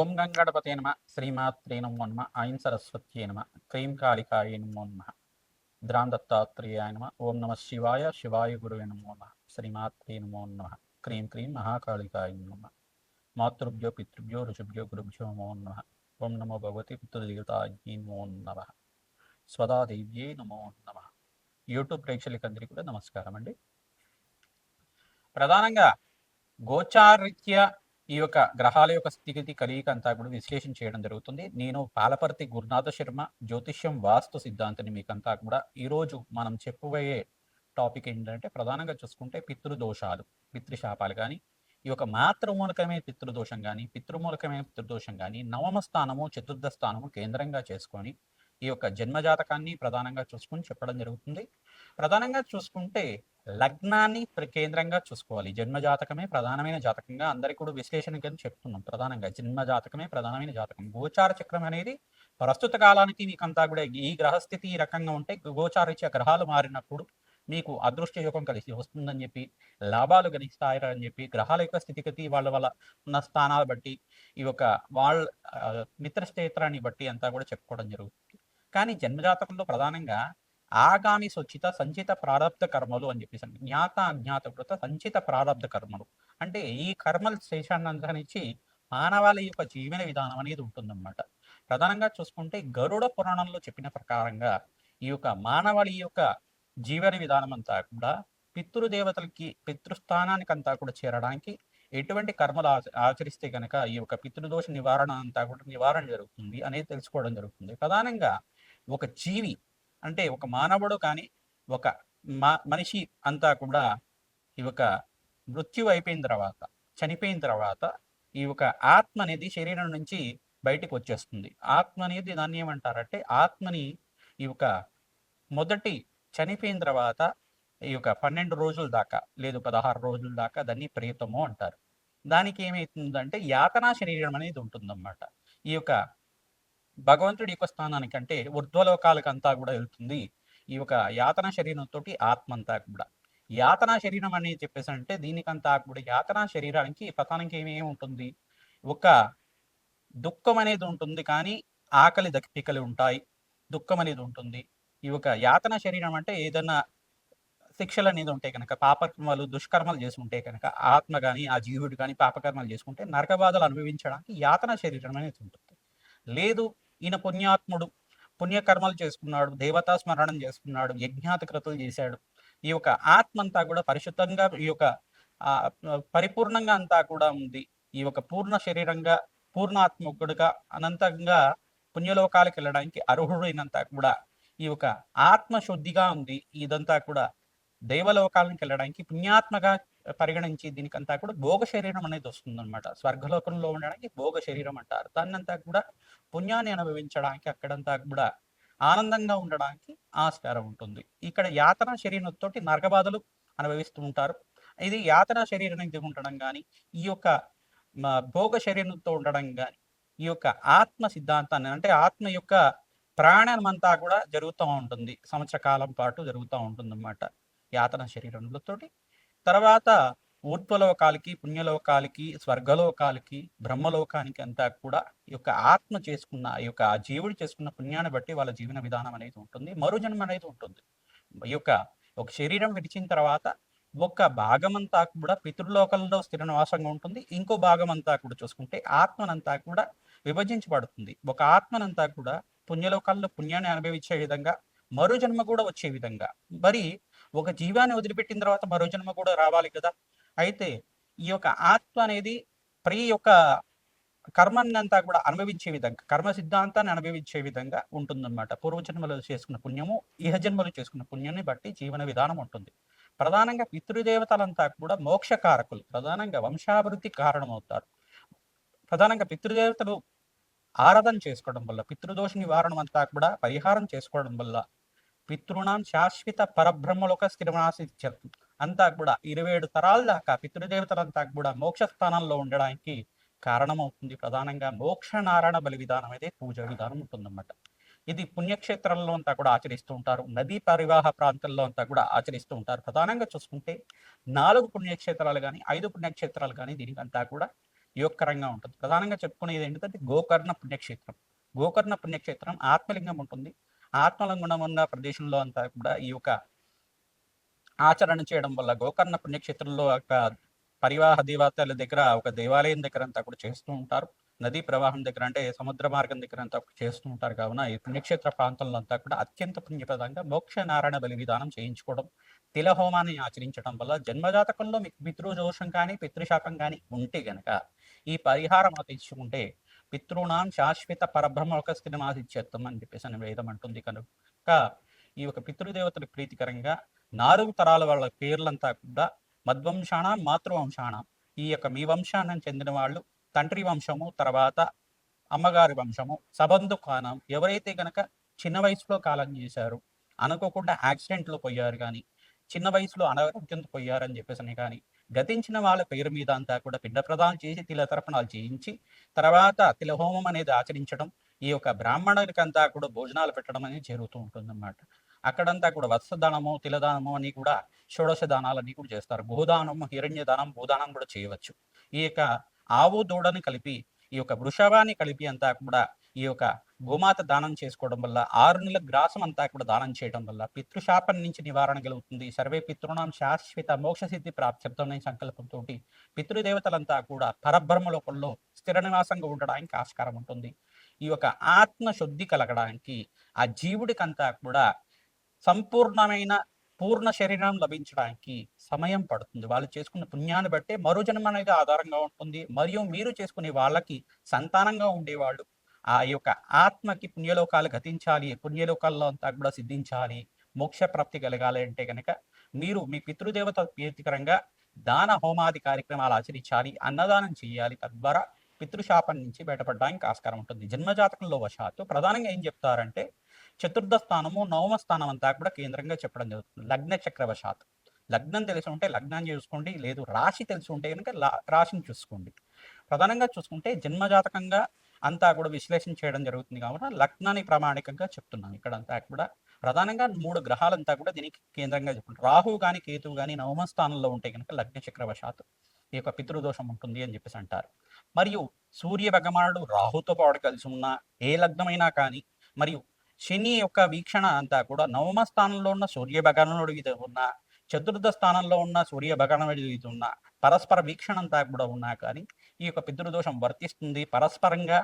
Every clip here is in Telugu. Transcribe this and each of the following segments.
ఓం గంగణపతే నమ శ్రీమాత్రే నమో నమ ఐం సరస్వత్యే నమ క్రీం కాళికాయ నమో నమ ద్రాం దత్తాత్రేయాయ నమ ఓం నమ శివాయ శివాయ గురువే నమో నమ శ్రీమాత్రే నమో నమ క్రీం క్రీం మహాకాళికాయ నమ మాతృభ్యో పితృభ్యో ఋషిభ్యో గురుభ్యో నమో నమ ఓం నమో భగవతి పితృదేవతాయే నమో నమ స్వదాదేవ్యే నమో నమ. యూట్యూబ్ ప్రేక్షకులందరికీ కూడా నమస్కారం అండి. ప్రధానంగా గోచారీత్యా ఈ యొక్క గ్రహాల యొక్క స్థితిగతి కలియిక అంతా కూడా విశ్లేషణ చేయడం జరుగుతుంది. నేను పాలపర్తి గురునాథ శర్మ, జ్యోతిష్యం వాస్తు సిద్ధాంతిని. మీకంతా కూడా ఈరోజు మనం చెప్పబోయే టాపిక్ ఏంటంటే, ప్రధానంగా చూసుకుంటే పితృదోషాలు, పితృశాపాలు కానీ, ఈ యొక్క మాతృమూలకమే పితృదోషం కానీ, పితృమూలకమే పితృదోషం కానీ, నవమ స్థానము చతుర్థ స్థానము కేంద్రంగా చేసుకొని ఈ యొక్క జన్మజాతకాన్ని ప్రధానంగా చూసుకొని చెప్పడం జరుగుతుంది. ప్రధానంగా చూసుకుంటే లగ్నాన్ని కేంద్రంగా చూసుకోవాలి. జన్మజాతకమే ప్రధానమైన జాతకంగా అందరికీ కూడా విశ్లేషణ కింద చెప్తున్నాం. ప్రధానంగా జన్మజాతకమే ప్రధానమైన జాతకం. గోచార చక్రం అనేది ప్రస్తుత కాలానికి మీకంతా కూడా ఈ గ్రహస్థితి ఈ రకంగా ఉంటే, గోచారీత్యా గ్రహాలు మారినప్పుడు మీకు అదృష్ట యోగం కలిసి వస్తుందని చెప్పి, లాభాలు గణిస్తారని చెప్పి, గ్రహాల యొక్క స్థితిగతి వాళ్ళ వల్ల ఉన్న స్థానాలు బట్టి, ఈ యొక్క వాళ్ళ మిత్రక్షేత్రాన్ని బట్టి అంతా కూడా చెప్పుకోవడం జరుగుతుంది. కానీ జన్మజాతకంలో ప్రధానంగా ఆగామి సొచ్చిత సంచిత ప్రారబ్ధ కర్మలు అని చెప్పేసి, జ్ఞాత అజ్ఞాత కృత సంచిత ప్రారబ్ధ కర్మలు అంటే ఈ కర్మల శేషాన్ని మానవాళి యొక్క జీవన విధానం అనేది ఉంటుందన్నమాట. ప్రధానంగా చూసుకుంటే గరుడ పురాణంలో చెప్పిన ప్రకారంగా ఈ యొక్క మానవాళి యొక్క జీవన విధానం అంతా కూడా పితృదేవతలకి పితృస్థానానికి అంతా కూడా చేరడానికి ఎటువంటి కర్మలు ఆచరిస్తే కనుక ఈ యొక్క పితృదోష నివారణ అంతా కూడా నివారణ జరుగుతుంది అనేది తెలుసుకోవడం జరుగుతుంది. ప్రధానంగా ఒక జీవి అంటే ఒక మానవుడు కానీ, ఒక మనిషి అంతా కూడా ఈ యొక్క మృత్యు అయిపోయిన తర్వాత, చనిపోయిన తర్వాత ఈ యొక్క ఆత్మ అనేది శరీరం నుంచి బయటికి వచ్చేస్తుంది. ఆత్మ అనేది దాన్ని ఏమంటారంటే, ఆత్మని ఈ యొక్క మొదటి చనిపోయిన తర్వాత ఈ యొక్క 12 రోజుల దాకా లేదు 16 రోజుల దాకా దాన్ని ప్రేతము అంటారు. దానికి ఏమవుతుందంటే యాతనా శరీరం అనేది ఉంటుందన్నమాట. ఈ యొక్క భగవంతుడి యొక్క స్థానానికి అంటే ఊర్ధ్వలోకాలకు అంతా కూడా వెళ్తుంది ఈ యొక్క యాతన శరీరంతో ఆత్మ అంతా కూడా. యాతనా శరీరం అనేది చెప్పేసి అంటే దీనికంతా కూడా యాతనా శరీరానికి పతానికి ఏమేమి ఉంటుంది, ఒక దుఃఖం అనేది ఉంటుంది కానీ ఆకలి దప్పికలు ఉంటాయి, దుఃఖం అనేది ఉంటుంది. ఈ యొక్క యాతన శరీరం అంటే ఏదైనా శిక్షలు అనేది ఉంటాయి కనుక, పాపకర్మలు దుష్కర్మలు చేసుకుంటే కనుక ఆత్మ కానీ ఆ జీవుడు కానీ పాపకర్మలు చేసుకుంటే నరకబాధలు అనుభవించడానికి యాతన శరీరం అనేది ఉంటుంది. లేదు ఈయన పుణ్యాత్ముడు, పుణ్యకర్మలు చేసుకున్నాడు, దేవతా స్మరణం చేసుకున్నాడు, యజ్ఞాతి క్రతులు చేశాడు, ఈ యొక్క ఆత్మ అంతా కూడా పరిశుద్ధంగా ఈ యొక్క పరిపూర్ణంగా అంతా కూడా ఉంది, ఈ యొక్క పూర్ణ శరీరంగా పూర్ణాత్మకుడుగా అనంతంగా పుణ్యలోకాలకు వెళ్ళడానికి అర్హుడైనంతా కూడా ఈ యొక్క ఆత్మ శుద్ధిగా ఉంది, ఇదంతా కూడా దైవలోకాలకు వెళ్ళడానికి పుణ్యాత్మగా పరిగణించి దీనికంతా కూడా భోగ శరీరం అనేది వస్తుందన్నమాట. స్వర్గలోకంలో ఉండడానికి భోగ శరీరం అంటారు. దాన్నంతా కూడా పుణ్యాన్ని అనుభవించడానికి అక్కడంతా కూడా ఆనందంగా ఉండడానికి ఆస్కారం ఉంటుంది. ఇక్కడ యాతన శరీరంతో నరకబాధలు అనుభవిస్తూ ఉంటారు. ఇది యాతన శరీరం ఉండడం కానీ, ఈ యొక్క భోగ శరీరంతో ఉండడం కానీ, ఈ యొక్క ఆత్మ సిద్ధాంతాన్ని అంటే ఆత్మ యొక్క ప్రాణం అంతా కూడా జరుగుతూ ఉంటుంది, సంవత్సర కాలం పాటు జరుగుతూ ఉంటుంది అన్నమాట యాతన శరీరంతోటి. తర్వాత ఊర్ధ్వలోకాలకి, పుణ్యలోకాలకి, స్వర్గలోకాలకి, బ్రహ్మలోకానికి అంతా కూడా ఈ యొక్క ఆత్మ చేసుకున్న ఈ యొక్క జీవుడు చేసుకున్న పుణ్యాన్ని బట్టి వాళ్ళ జీవన విధానం అనేది ఉంటుంది, మరుజన్మ అనేది ఉంటుంది. ఈ యొక్క ఒక శరీరం విడిచిన తర్వాత ఒక భాగం అంతా కూడా పితృలోకంలో స్థిర నివాసంగా ఉంటుంది, ఇంకో భాగం అంతా కూడా చూసుకుంటే ఆత్మనంతా కూడా విభజించబడుతుంది. ఒక ఆత్మనంతా కూడా పుణ్యలోకాల్లో పుణ్యాన్ని అనుభవించే విధంగా, మరో జన్మ కూడా వచ్చే విధంగా. మరి ఒక జీవాన్ని వదిలిపెట్టిన తర్వాత మరో జన్మ కూడా రావాలి కదా. అయితే ఈ యొక్క ఆత్మ అనేది యొక్క కర్మని అంతా కూడా అనుభవించే విధంగా, కర్మ సిద్ధాంతాన్ని అనుభవించే విధంగా ఉంటుందన్నమాట. పూర్వజన్మలో చేసుకున్న పుణ్యము, ఇహజన్మలు చేసుకున్న పుణ్యాన్ని బట్టి జీవన విధానం ఉంటుంది. ప్రధానంగా పితృదేవతలంతా కూడా మోక్షకారకులు, ప్రధానంగా వంశాభివృద్ధి కారణమవుతారు. ప్రధానంగా పితృదేవతలు ఆరాధన చేసుకోవడం వల్ల, పితృదోష నివారణం అంతా కూడా పరిహారం చేసుకోవడం వల్ల పితృణాం శాశ్వత పరబ్రహ్మలోక స్థిరమాసి అంతా కూడా 27 తరాల దాకా పితృదేవతలంతా కూడా మోక్ష స్థానంలో ఉండడానికి కారణమవుతుంది. ప్రధానంగా మోక్ష నారాయణ బలి విధానం అయితే పూజ విధానం ఉంటుందన్నమాట. ఇది పుణ్యక్షేత్రాల్లో అంతా కూడా ఆచరిస్తూ ఉంటారు, నదీ పరివాహ ప్రాంతాల్లో అంతా కూడా ఆచరిస్తూ ఉంటారు. ప్రధానంగా చూసుకుంటే 4 పుణ్యక్షేత్రాలు కానీ 5 పుణ్యక్షేత్రాలు కానీ దీనికంతా కూడా యోగకరంగా ఉంటుంది. ప్రధానంగా చెప్పుకునేది ఏంటంటే గోకర్ణ పుణ్యక్షేత్రం. గోకర్ణ పుణ్యక్షేత్రం ఆత్మలింగం ఉంటుంది. ఆత్మలింగం ఉన్న ప్రదేశంలో అంతా కూడా ఈ యొక్క ఆచరణ చేయడం వల్ల గోకర్ణ పుణ్యక్షేత్రంలో ఒక పరివాహ దేవతల దగ్గర ఒక దేవాలయం దగ్గర అంతా కూడా చేస్తూ ఉంటారు. నదీ ప్రవాహం దగ్గర అంటే సముద్ర మార్గం దగ్గర అంతా చేస్తూ ఉంటారు కావున ఈ పుణ్యక్షేత్ర ప్రాంతంలో అంతా కూడా అత్యంత పుణ్యప్రదంగా మోక్ష నారాయణ బలి విధానం చేయించుకోవడం, తిలహోమాన్ని ఆచరించడం వల్ల జన్మజాతకంలో మీకు పితృదోషం కానీ పితృశాపం కానీ ఉంటే గనక ఈ పరిహారం ఆచరించుకుంటే పితృణాం శాశ్వత పరబ్రహ్మలోక స్థితిమాసిచ్చేత్తం అని చెప్పేసి అని వేదం అంటుంది కనుక ఈ యొక్క పితృదేవతల ప్రీతికరంగా 4 తరాల వాళ్ళ పేర్లంతా కూడా మద్వంశాణం, మాతృవంశాణం. ఈ యొక్క మీ వంశానికి చెందిన వాళ్ళు తండ్రి వంశము, తర్వాత అమ్మగారి వంశము, సబంధు కానం ఎవరైతే గనక చిన్న వయసులో కాలం చేశారు, అనుకోకుండా యాక్సిడెంట్లో పోయారు కానీ, చిన్న వయసులో అనారోగ్యంతో పోయారని చెప్పేసి కానీ, గతించిన వాళ్ళ పేరు మీద అంతా కూడా పిండ ప్రదానం చేసి తిల తర్పణాలు చేయించి, తర్వాత తిలహోమం అనేది ఆచరించడం, ఈ యొక్క బ్రాహ్మణులకంతా కూడా భోజనాలు పెట్టడం అనేది జరుగుతూ ఉంటుందన్నమాట. అక్కడంతా కూడా వత్సదానము, తిలదానము అని కూడా షోడశ దానాలన్నీ కూడా చేస్తారు. గోదానము, హిరణ్య దానం, భూదానం కూడా చేయవచ్చు. ఈ యొక్క ఆవు దూడని కలిపి ఈ యొక్క వృషభాన్ని కలిపి అంతా కూడా ఈ యొక్క గోమాత దానం చేసుకోవడం వల్ల 6 నెలల గ్రాసం అంతా కూడా దానం చేయడం వల్ల పితృశాపం నుంచి నివారణ కలుగుతుంది. సర్వే పితృణాం శాశ్వత మోక్ష సిద్ధి ప్రాప్త్యర్థం అనే సంకల్పంతో పితృదేవతలంతా కూడా పరబ్రహ్మ లోకంలో స్థిర నివాసంగా ఉండడానికి ఆస్కారం ఉంటుంది. ఈ యొక్క ఆత్మ శుద్ధి కలగడానికి ఆ జీవుడికంతా కూడా సంపూర్ణమైన పూర్ణ శరీరం లభించడానికి సమయం పడుతుంది. వాళ్ళు చేసుకున్న పుణ్యాన్ని బట్టే మరో జన్మ అనేది ఆధారంగా ఉంటుంది. మరియు మీరు చేసుకునే వాళ్ళకి సంతానంగా ఉండేవాళ్ళు ఆ యొక్క ఆత్మకి పుణ్యలోకాలు గతించాలి, పుణ్యలోకాల్లో అంతా కూడా సిద్ధించాలి, మోక్ష ప్రాప్తి కలగాలి అంటే కనుక మీరు మీ పితృదేవత ప్రీతికరంగా దాన హోమాది కార్యక్రమాలు ఆచరించాలి, అన్నదానం చేయాలి. తద్వారా పితృశాపం నుంచి బయటపడడానికి ఆస్కారం ఉంటుంది. జన్మజాతకంలో వశాత్తు ప్రధానంగా ఏం చెప్తారంటే చతుర్థ స్థానము, నవమ స్థానం అంతా కూడా కేంద్రంగా చెప్పడం జరుగుతుంది. లగ్న చక్రవశాత్. లగ్నం తెలిసి ఉంటే లగ్నాన్ని చూసుకోండి, లేదు రాశి తెలిసి ఉంటే కనుక రాశిని చూసుకోండి. ప్రధానంగా చూసుకుంటే జన్మజాతకంగా అంతా కూడా విశ్లేషణ చేయడం జరుగుతుంది కావున లగ్నాన్ని ప్రామాణికంగా చెప్తున్నాను. ఇక్కడంతా కూడా ప్రధానంగా 3 గ్రహాలంతా కూడా దీనికి కేంద్రంగా చెప్పుకుంటారు. రాహువు కానీ కేతువు కానీ నవమ స్థానంలో ఉంటే కనుక లగ్న చక్రవశాత్ ఈ యొక్క పితృదోషం ఉంటుంది అని చెప్పేసి అంటారు. మరియు సూర్య భగవానుడు రాహుతో పాటు కలిసి ఉన్న ఏ లగ్నమైనా కానీ, మరియు శని యొక్క వీక్షణ అంతా కూడా నవమ స్థానంలో ఉన్న సూర్య భగవానుడి మీద ఉన్న, చతుర్థ స్థానంలో ఉన్న సూర్య భగవానుడి మీద ఉన్న పరస్పర వీక్షణ అంతా కూడా ఉన్నా కానీ ఈ యొక్క పితృదోషం వర్తిస్తుంది. పరస్పరంగా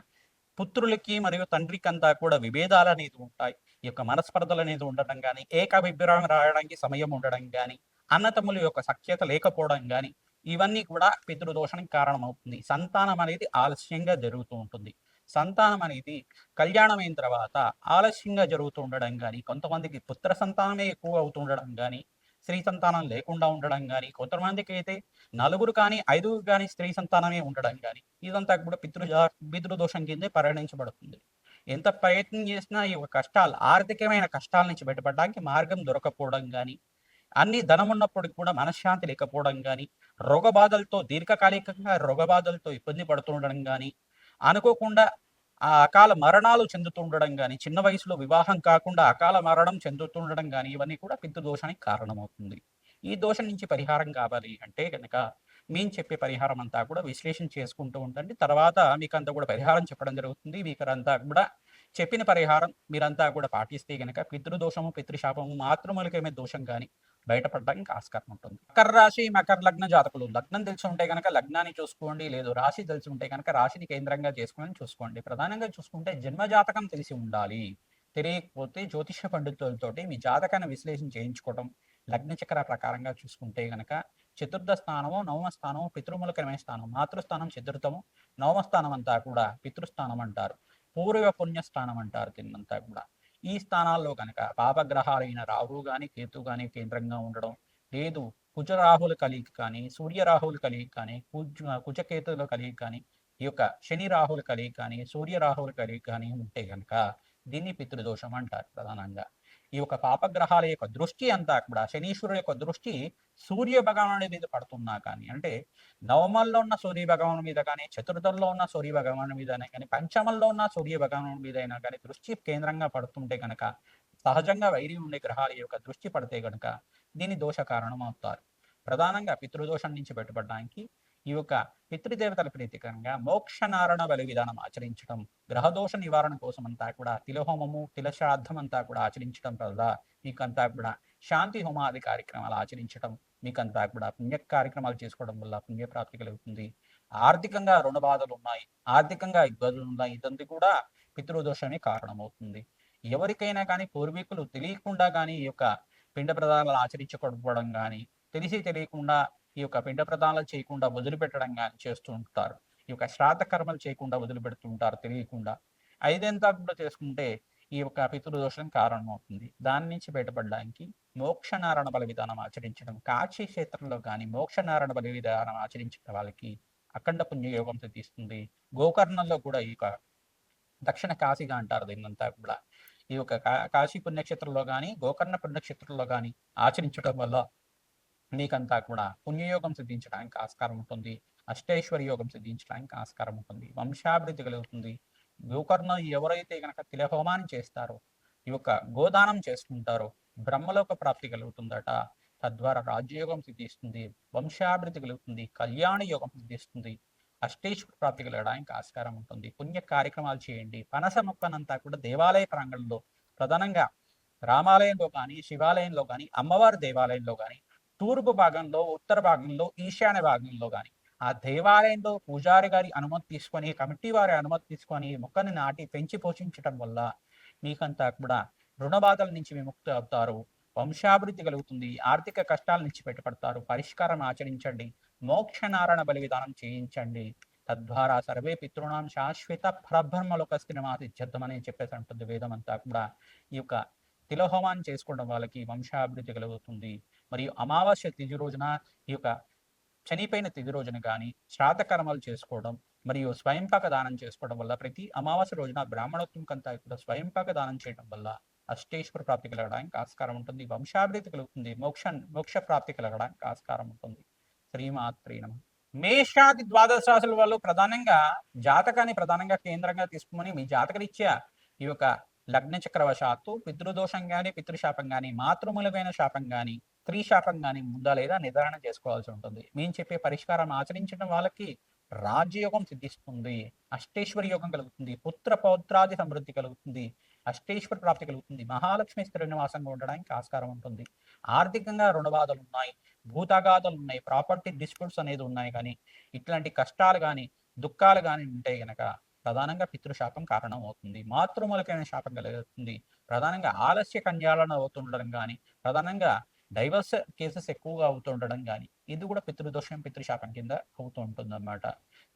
పుత్రులకి మరియు తండ్రికి అంతా కూడా విభేదాలు అనేది ఉంటాయి. ఈ యొక్క మనస్పర్ధలు అనేది ఉండడం కానీ, ఏకాభిప్రాయం రాయడానికి సమయం ఉండడం కానీ, అన్నతమ్ముల యొక్క సఖ్యత లేకపోవడం కానీ, ఇవన్నీ కూడా పితృదోషానికి కారణమవుతుంది. సంతానం అనేది ఆలస్యంగా జరుగుతూ ఉంటుంది. సంతానం అనేది కళ్యాణం అయిన తర్వాత ఆలస్యంగా జరుగుతూ ఉండడం కానీ, కొంతమందికి పుత్ర సంతానమే ఎక్కువ అవుతూ ఉండడం కానీ, స్త్రీ సంతానం లేకుండా ఉండడం కానీ, కొంతమందికి అయితే 4 కానీ 5 కానీ స్త్రీ సంతానమే ఉండడం కానీ, ఇదంతా కూడా పితృదోషం కిందే పరిగణించబడుతుంది. ఎంత ప్రయత్నం చేసినా ఈ యొక్క కష్టాలు, ఆర్థికమైన కష్టాల నుంచి బయటపడడానికి మార్గం దొరకపోవడం కానీ, అన్ని ధనం ఉన్నప్పటికి కూడా మనశ్శాంతి లేకపోవడం కానీ, రోగబాధలతో దీర్ఘకాలికంగా రోగబాధలతో ఇబ్బంది పడుతూ ఉండడం కానీ, అనుకోకుండా ఆ అకాల మరణాలు చెందుతుండడం కానీ, చిన్న వయసులో వివాహం కాకుండా అకాల మరణం చెందుతుండడం కానీ, ఇవన్నీ కూడా పితృదోషానికి కారణమవుతుంది. ఈ దోషం నుంచి పరిహారం కావాలి అంటే గనక మేము చెప్పే పరిహారం అంతా కూడా విశ్లేషణ చేసుకుంటూ ఉండండి. తర్వాత మీకంతా కూడా పరిహారం చెప్పడం జరుగుతుంది. మీకంతా కూడా చెప్పిన పరిహారం మీరంతా కూడా పాటిస్తే గనక పితృదోషము, పితృశాపము, మాతృమూలికమైన దోషం కానీ బయటపడడానికి ఆస్కారం ఉంటుంది. మకర రాశి, మకర లగ్న జాతకులు లగ్నం తెలిసి ఉంటే కనుక లగ్నాన్ని చూసుకోండి, లేదు రాశి తెలిసి ఉంటే కనుక రాశిని కేంద్రంగా చేసుకొని చూసుకోండి. ప్రధానంగా చూసుకుంటే జన్మ జాతకం తెలిసి ఉండాలి. తెలియకపోతే జ్యోతిష పండితులతోటి మీ జాతకాన్ని విశ్లేషణ చేయించుకోవడం, లగ్న చక్ర ప్రకారంగా చూసుకుంటే గనక చతుర్థ స్థానము, నవమ స్థానము పితృమూలకరమైన స్థానం, మాతృస్థానం చతుర్థము, నవమ స్థానం అంతా కూడా పితృస్థానం అంటారు. పూర్వ పుణ్యస్థానం అంటారు దీన్నంతా కూడా. ఈ స్థానాల్లో కనుక పాపగ్రహాలైన రాహు కానీ కేతు కానీ కేంద్రంగా ఉండడం, లేదు కుజ రాహుల కలిగి కానీ, సూర్య రాహుల కలిగి కానీ, కుజకేతుల కలిగి కానీ, ఈ యొక్క శని రాహుల కలిగి కానీ, సూర్య రాహుల కలిగి కానీ ఉంటే కనుక దీన్ని పితృదోషం అంటారు ప్రధానంగా. ఈ యొక్క పాపగ్రహాల యొక్క దృష్టి అంతా కూడా శనీశ్వరుడు యొక్క దృష్టి సూర్య భగవానుడి మీద పడుతున్నా కానీ, అంటే నవమంలో ఉన్న సూర్య భగవాను మీద కానీ, చతుర్థంలో ఉన్న సూర్య భగవాను మీద కానీ, పంచమంలో ఉన్న సూర్య భగవాను మీద అయినా కానీ దృష్టి కేంద్రంగా పడుతుంటే కనుక, సహజంగా వైరి ఉండే గ్రహాల యొక్క దృష్టి పడితే కనుక దీని దోష కారణం అవుతారు. ప్రధానంగా పితృదోషం నుంచి బయటపడడానికి ఈ యొక్క పితృదేవతల ప్రీతికరంగా మోక్షనారాయణ బలి విధానం ఆచరించడం, గ్రహదోష నివారణ కోసం అంతా కూడా తిలహోమము, తిలశ్రాద్ధం అంతా కూడా ఆచరించడం వల్ల మీకంతా కూడా శాంతి హోమాది కార్యక్రమాలు ఆచరించడం, మీకంతా కూడా పుణ్య కార్యక్రమాలు చేసుకోవడం వల్ల పుణ్యప్రాప్తి కలుగుతుంది. ఆర్థికంగా రుణ బాధలు ఉన్నాయి, ఆర్థికంగా ఇబ్బందులు ఉన్నాయి, ఇదంతా కూడా పితృదోషమే కారణమవుతుంది. ఎవరికైనా కానీ పూర్వీకులు తెలియకుండా కానీ ఈ యొక్క పిండ ప్రదానాలు ఆచరించకపోవడం కానీ, తెలిసి తెలియకుండా ఈ యొక్క పిండ ప్రదానాలు చేయకుండా వదిలిపెట్టడం కానీ చేస్తూ ఉంటారు. ఈ యొక్క శ్రాద్ధ కర్మలు చేయకుండా వదిలిపెడుతూ ఉంటారు తెలియకుండా. ఐదంతా కూడా చేసుకుంటే ఈ యొక్క పితృదోషం కారణమవుతుంది. దాని నుంచి బయటపడడానికి మోక్షనారాయణ బలి విధానం ఆచరించడం, కాశీ క్షేత్రంలో కానీ మోక్షనారాయణ బలి విధానం ఆచరించిన వాళ్ళకి అఖండ పుణ్యయోగం సిద్ధిస్తుంది. గోకర్ణంలో కూడా ఈ యొక్క దక్షిణ కాశీగా అంటారు దీన్నంతా కూడా. ఈ యొక్క కాశీ పుణ్యక్షేత్రంలో కానీ గోకర్ణ పుణ్యక్షేత్రంలో కానీ ఆచరించడం వల్ల మీకంతా కూడా పుణ్యయోగం సిద్ధించడానికి ఆస్కారం ఉంటుంది. అష్టైశ్వర్య యోగం సిద్ధించడానికి ఆస్కారం ఉంటుంది. వంశాభివృద్ధి కలుగుతుంది. గోకర్ణ ఎవరైతే కనుక తిలహోమాన్ని చేస్తారో, ఈ యొక్క గోదానం చేసుకుంటారో బ్రహ్మలోక ప్రాప్తి కలుగుతుందట. తద్వారా రాజ్యయోగం సిద్ధిస్తుంది, వంశాభివృద్ధి కలుగుతుంది, కళ్యాణ యోగం సిద్ధిస్తుంది, అష్టేశ్వర ప్రాప్తి కలగడానికి ఆస్కారం ఉంటుంది. పుణ్య కార్యక్రమాలు చేయండి. పనస మొక్కనంతా కూడా దేవాలయ ప్రాంగణంలో ప్రధానంగా రామాలయంలో కానీ, శివాలయంలో కానీ, అమ్మవారి దేవాలయంలో కానీ, తూర్పు భాగంలో, ఉత్తర భాగంలో, ఈశాన్య భాగంలో కానీ ఆ దేవాలయంలో పూజారి గారి అనుమతి తీసుకొని, కమిటీ వారి అనుమతి తీసుకొని మొక్కని నాటి పెంచి పోషించడం వల్ల మీకంతా కూడా రుణ బాధల నుంచి విముక్తి అవుతారు. వంశాభివృద్ధి కలుగుతుంది. ఆర్థిక కష్టాల నుంచి బయటపడతారు. పరిష్కారం ఆచరించండి. మోక్షనారాయణ బలి విధానం చేయించండి. తద్వారా సర్వే పితృణాం శాశ్వత పరబ్రహ్మలోక స్థిరమాతిథ్యర్థమని చెప్పేసి అంటుంది వేదం అంతా కూడా. ఈ యొక్క తిలహోమాన్ని చేసుకోవడం వాళ్ళకి వంశాభివృద్ధి కలుగుతుంది. మరియు అమావాస్య తిథి రోజున ఈ యొక్క చనిపోయిన తిథి రోజున కానీ శ్రాద్ధ కర్మలు చేసుకోవడం మరియు స్వయంపాక దానం చేసుకోవడం వల్ల, ప్రతి అమావాస్య రోజున బ్రాహ్మణోత్వం కంతా కూడా స్వయంపాక దానం చేయడం వల్ల అష్టేశ్వర ప్రాప్తి కలగడానికి ఆస్కారం ఉంటుంది. వంశాభివృద్ధి కలుగుతుంది. మోక్ష ప్రాప్తి కలగడానికి ఆస్కారం ఉంటుంది. శ్రీమాత్రే నమః. మేషాది ద్వాదశ రాశుల వాళ్ళు ప్రధానంగా జాతకాన్ని ప్రధానంగా కేంద్రంగా తీసుకుని మీ జాతకరీత్యా ఈ యొక్క లగ్న చక్రవశాత్తు పితృదోషం కానీ, పితృశాపం కానీ, మాతృమూలమైన శాపం కానీ, స్త్రీ శాపం కానీ ఉందా లేదా నిర్ధారణ చేసుకోవాల్సి ఉంటుంది. మేము చెప్పే పరిష్కారం ఆచరించడం వాళ్ళకి రాజ్యయోగం సిద్ధిస్తుంది, అష్టేశ్వరి యోగం కలుగుతుంది, పుత్ర పౌత్రాది సమృద్ధి కలుగుతుంది, అష్టేశ్వర ప్రాప్తి కలుగుతుంది, మహాలక్ష్మి స్థిర నివాసంగా ఉండడానికి ఆస్కారం ఉంటుంది. ఆర్థికంగా రుణబాధలు ఉన్నాయి, భూతగాథలు ఉన్నాయి, ప్రాపర్టీ డిస్ప్యూట్స్ అనేది ఉన్నాయి. కానీ ఇట్లాంటి కష్టాలు కానీ, దుఃఖాలు కానీ ఉంటే గనక ప్రధానంగా పితృశాపం కారణం అవుతుంది. మాతృమూలకమైన శాపం కలుగుతుంది. ప్రధానంగా ఆలస్య కన్యాలను అవుతుండడం కానీ, ప్రధానంగా డైవర్స్ కేసెస్ ఎక్కువగా అవుతుండడం కానీ, ఇది కూడా పితృదోషం, పితృశాపం కింద అవుతూ ఉంటుంది అన్నమాట.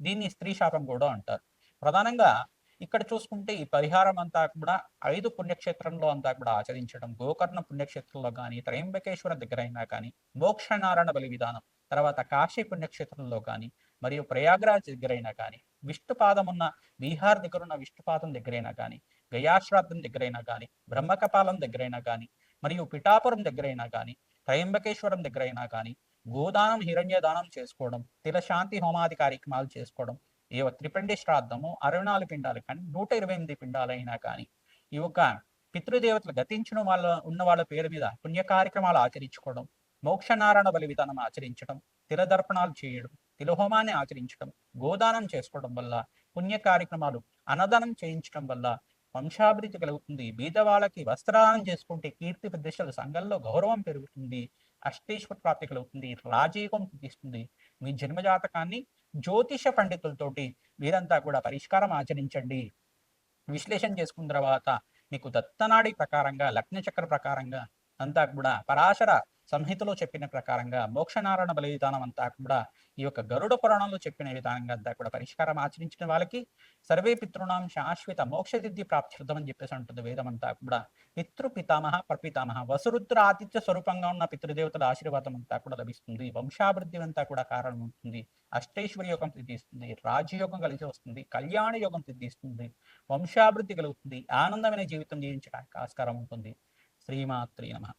దీన్ని స్త్రీ శాపం కూడా అంటారు. ప్రధానంగా ఇక్కడ చూసుకుంటే ఈ పరిహారం అంతా కూడా 5 పుణ్యక్షేత్రంలో అంతా కూడా ఆచరించడం, గోకర్ణ పుణ్యక్షేత్రంలో కానీ, త్రయంబకేశ్వర దగ్గర అయినా కానీ, మోక్షనారాయణ బలి విధానం, తర్వాత కాశీ పుణ్యక్షేత్రంలో కానీ, మరియు ప్రయాగ్రాజ్ దగ్గరైనా కానీ, విష్ణుపాదం ఉన్న బీహార్ దగ్గర ఉన్న విష్ణుపాదం దగ్గరైనా కానీ, గయాశ్రాద్ధం దగ్గరైనా కానీ, బ్రహ్మకపాలం దగ్గరైనా కానీ, మరియు పిఠాపురం దగ్గరైనా కానీ, త్రయంబకేశ్వరం దగ్గరైనా కానీ గోదానం, హిరణ్యదానం చేసుకోవడం, తిలశాంతి హోమాది కార్యక్రమాలు చేసుకోవడం, ఏ త్రిపిండి శ్రాద్ధము 64 పిండాలు కానీ 128 పిండాలైనా కానీ ఈ యొక్క పితృదేవతలు గతించిన ఉన్న వాళ్ళ పేరు మీద పుణ్య కార్యక్రమాలు ఆచరించుకోవడం, మోక్షనారాయణ బలి విధానం ఆచరించడం, తిలదర్పణాలు చేయడం, తిలహోమాన్ని ఆచరించడం, గోదానం చేసుకోవడం వల్ల, పుణ్య కార్యక్రమాలు అన్నదానం చేయించడం వల్ల వంశాభివృద్ధి కలుగుతుంది. బీద వాళ్ళకి వస్త్రదానం చేసుకుంటే కీర్తి ప్రతిష్టలు, సంఘంలో గౌరవం పెరుగుతుంది, అష్టేశ్వర ప్రాప్తి కలుగుతుంది, రాజయోగం సిద్ధిస్తుంది. మీ జన్మజాతకాన్ని జ్యోతిష పండితులతోటి మీరంతా కూడా పరిష్కారం ఆచరించండి. విశ్లేషణ చేసుకున్న తర్వాత మీకు దత్తనాడి ప్రకారంగా, లగ్న చక్ర ప్రకారంగా అంతా కూడా పరాశర సంహితలో చెప్పిన ప్రకారంగా, మోక్షనారాయణ బలి విధానం అంతా కూడా ఈ యొక్క గరుడ పురాణంలో చెప్పిన విధానంగా అంతా కూడా పరిష్కారం ఆచరించిన వాళ్ళకి సర్వే పితృణాం శాశ్వత మోక్ష సిద్ధి ప్రాప్తిర్థం అని చెప్పేసి ఉంటుంది వేదం అంతా కూడా. పితృ పితామహ ప్రపితామహ వసురుద్ర ఆతిథ్య స్వరూపంగా ఉన్న పితృదేవతల ఆశీర్వాదం అంతా కూడా లభిస్తుంది. వంశాభివృద్ధి అంతా కూడా కారణం ఉంటుంది. అష్టైశ్వర్య యోగం సిద్ధిస్తుంది, రాజయోగం కలిసి వస్తుంది, కళ్యాణ యోగం సిద్ధిస్తుంది, వంశాభివృద్ధి కలుగుతుంది, ఆనందమైన జీవితం జీవించడానికి ఆస్కారం ఉంటుంది. శ్రీమాత్రే నమః.